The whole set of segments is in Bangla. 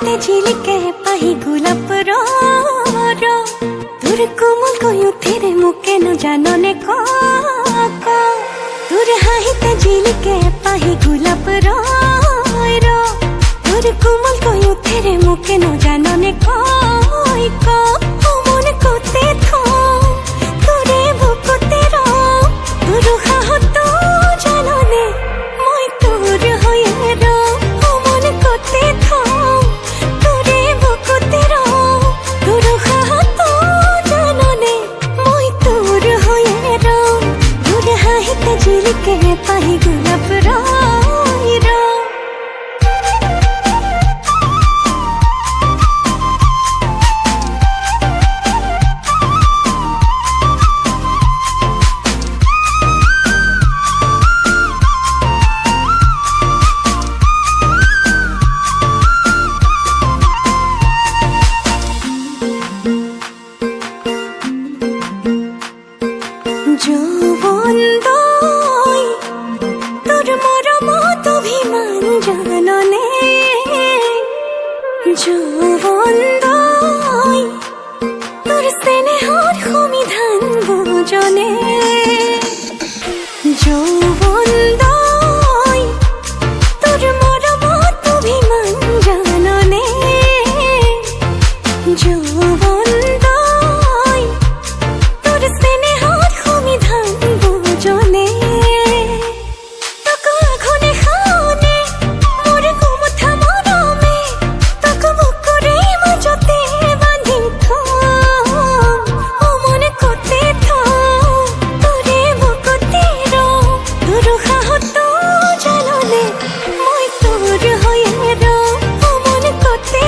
হাহিতে ঝিলিকে পাহি গোলাপ তোর কোমল কয়ুথিরে মুকে ন জাননে তোর হাহিতে ঝিলিকে পাহি গোলাপ তোর কোমল কয়ুথিরে মুকে ন জাননে মন কোতে তোরে বুকুতে তোর হাহত জাননে মই তোর হয়ে মন কোতে তোরে বুকুতে তোর হাহত জাননে মই তোর হয়ে তোর হাহিতে ঝিলিকে পাহি গোলাপ যৌবন দই তোর মরমত অভিমান জাননে যৌবন দই তোর স্নেহর সমিধান বুঝনে যৌবন দই তোর মরমত অভিমান জাননে যৌবন দই তোর স্নেহর সমিধান বুঝনে তোকে আঘনে খাওনে মোর গুমথা মরমে তোকে বুকুরে মাজতে বাঁধি ও মনে কোতে তোরে বুকুতে তোর হাহত জাননে মই তোর হয়ে ও মনে কোতে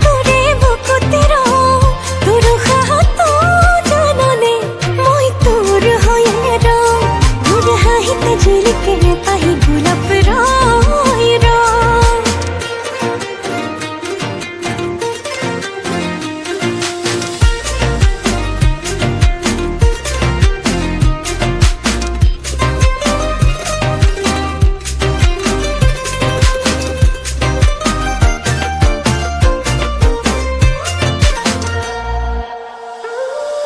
তোরে বুকুতে তোর হাহত জাননে মই তোর হয়ে তোর হাহিতে ঝিলিকে পাহি গোলাপ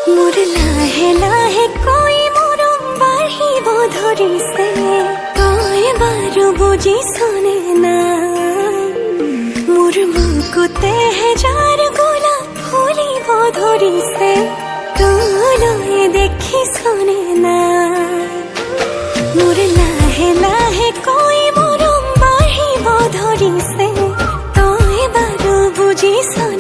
মোর লাহে লাহে কই মরম বাঢ়িব ধৰিছে তই বাৰু বুজিছনে না মোৰ বুকুতেহে যাৰ গোলাপ ফুলিব ধৰিছে তলৈ দেখিছনে না মোৰ লাহে লাহে কই মৰম বাঢ়িব ধৰিছে তই বাৰু বুজিছনে